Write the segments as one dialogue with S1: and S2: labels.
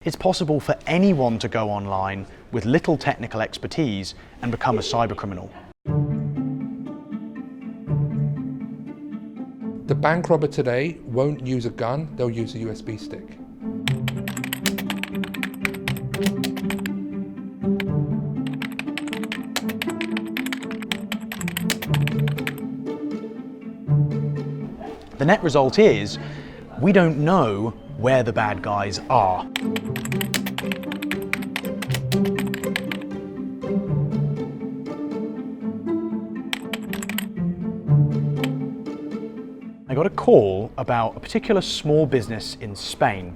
S1: It's possible for anyone to go online with little technical expertise and become a cybercriminal.
S2: The bank robber today won't use a gun, they'll use a USB stick.
S1: The net result is, we don't know where the bad guys are. I got a call about a particular small business in Spain.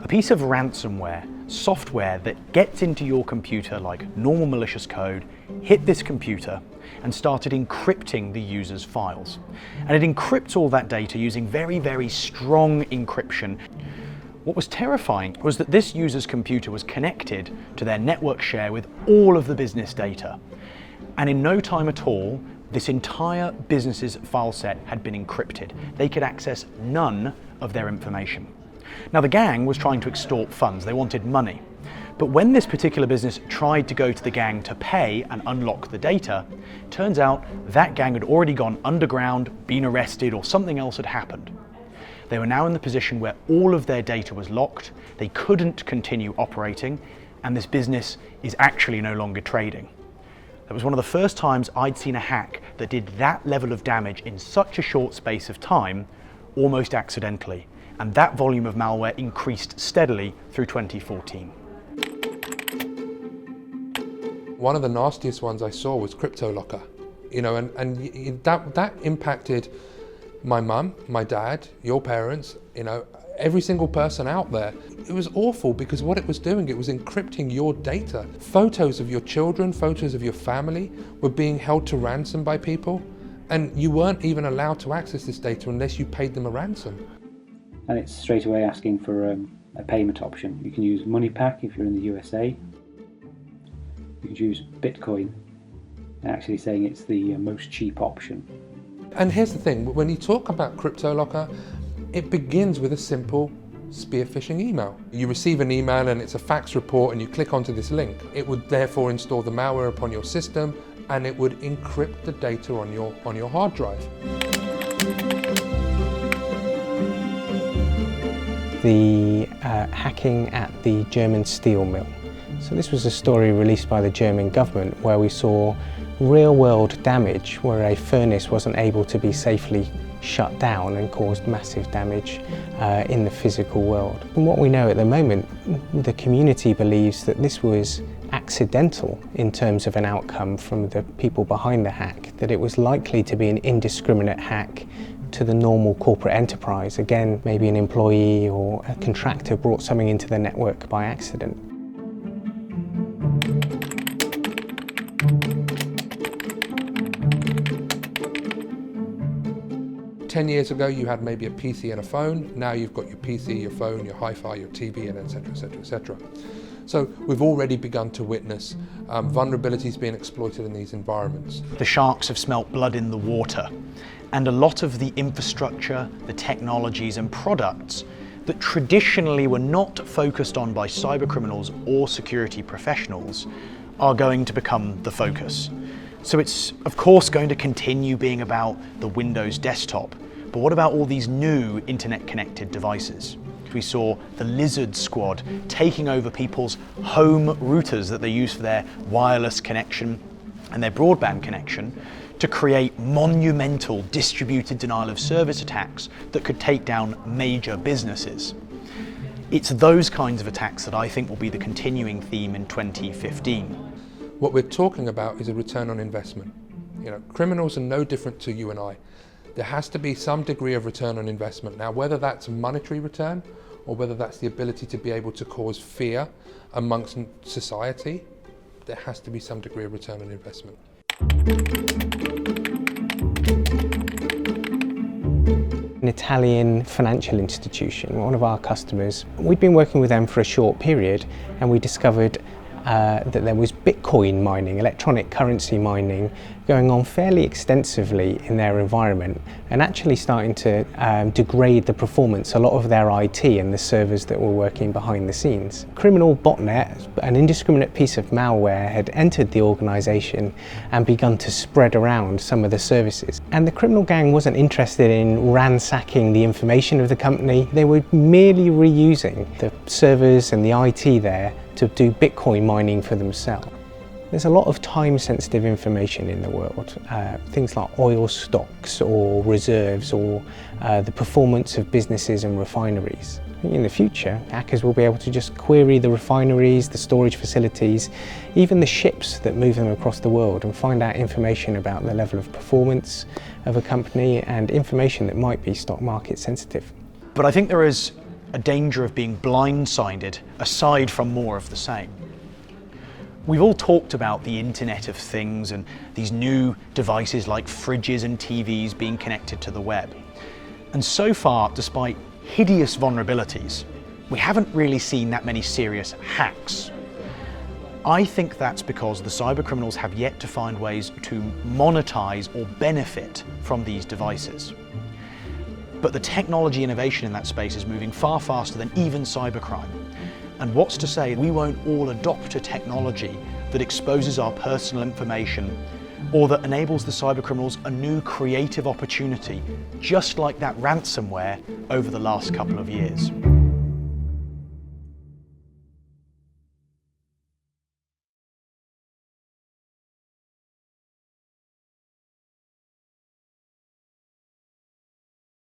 S1: A piece of ransomware, software that gets into your computer like normal malicious code, hit this computer and started encrypting the user's files. And it encrypts all that data using very, very strong encryption. What was terrifying was that this user's computer was connected to their network share with all of the business data. And in no time at all, this entire business's file set had been encrypted. They could access none of their information. Now, the gang was trying to extort funds. They wanted money. But when this particular business tried to go to the gang to pay and unlock the data, turns out that gang had already gone underground, been arrested, or something else had happened. They were now in the position where all of their data was locked, they couldn't continue operating, and this business is actually no longer trading. That was one of the first times I'd seen a hack that did that level of damage in such a short space of time, almost accidentally. And that volume of malware increased steadily through 2014.
S2: One of the nastiest ones I saw was CryptoLocker. And that impacted my mum, my dad, your parents, every single person out there. It was awful because what it was doing, it was encrypting your data. Photos of your children, photos of your family were being held to ransom by people, and you weren't even allowed to access this data unless you paid them a ransom.
S3: And it's straight away asking for a payment option. You can use MoneyPack if you're in the USA. You can use Bitcoin, and actually saying it's the most cheap option.
S2: And here's the thing, when you talk about CryptoLocker, it begins with a simple spear phishing email. You receive an email and it's a fax report and you click onto this link. It would therefore install the malware upon your system and it would encrypt the data on your hard drive.
S4: The hacking at the German steel mill. So this was a story released by the German government where we saw real-world damage where a furnace wasn't able to be safely shut down and caused massive damage in the physical world. From what we know at the moment, the community believes that this was accidental in terms of an outcome from the people behind the hack, that it was likely to be an indiscriminate hack to the normal corporate enterprise. Again, maybe an employee or a contractor brought something into the network by accident.
S2: Ten years ago, you had maybe a PC and a phone. Now you've got your PC, your phone, your hi-fi, your TV, and etc., etc., etc. So we've already begun to witness vulnerabilities being exploited in these environments.
S1: The sharks have smelt blood in the water, and a lot of the infrastructure, the technologies and products that traditionally were not focused on by cybercriminals or security professionals are going to become the focus. So it's of course going to continue being about the Windows desktop, but what about all these new internet-connected devices? We saw the Lizard Squad taking over people's home routers that they use for their wireless connection and their broadband connection to create monumental distributed denial of service attacks that could take down major businesses. It's those kinds of attacks that I think will be the continuing theme in 2015.
S2: What we're talking about is a return on investment. Criminals are no different to you and I. There has to be some degree of return on investment. Now, whether that's a monetary return or whether that's the ability to be able to cause fear amongst society, there has to be some degree of return on investment.
S4: An Italian financial institution, one of our customers, we'd been working with them for a short period and we discovered that there was Bitcoin mining, electronic currency mining, going on fairly extensively in their environment and actually starting to degrade the performance, a lot of their IT and the servers that were working behind the scenes. Criminal botnet, an indiscriminate piece of malware, had entered the organisation and begun to spread around some of the services. And the criminal gang wasn't interested in ransacking the information of the company, they were merely reusing the servers and the IT there to do Bitcoin mining for themselves. There's a lot of time-sensitive information in the world, things like oil stocks or reserves or the performance of businesses and refineries. In the future, hackers will be able to just query the refineries, the storage facilities, even the ships that move them across the world and find out information about the level of performance of a company and information that might be stock market sensitive.
S1: But I think there is a danger of being blindsided aside from more of the same. We've all talked about the Internet of Things and these new devices like fridges and TVs being connected to the web. And so far, despite hideous vulnerabilities, we haven't really seen that many serious hacks. I think that's because the cybercriminals have yet to find ways to monetize or benefit from these devices. But the technology innovation in that space is moving far faster than even cybercrime. And what's to say we won't all adopt a technology that exposes our personal information or that enables the cybercriminals a new creative opportunity, just like that ransomware over the last couple of years.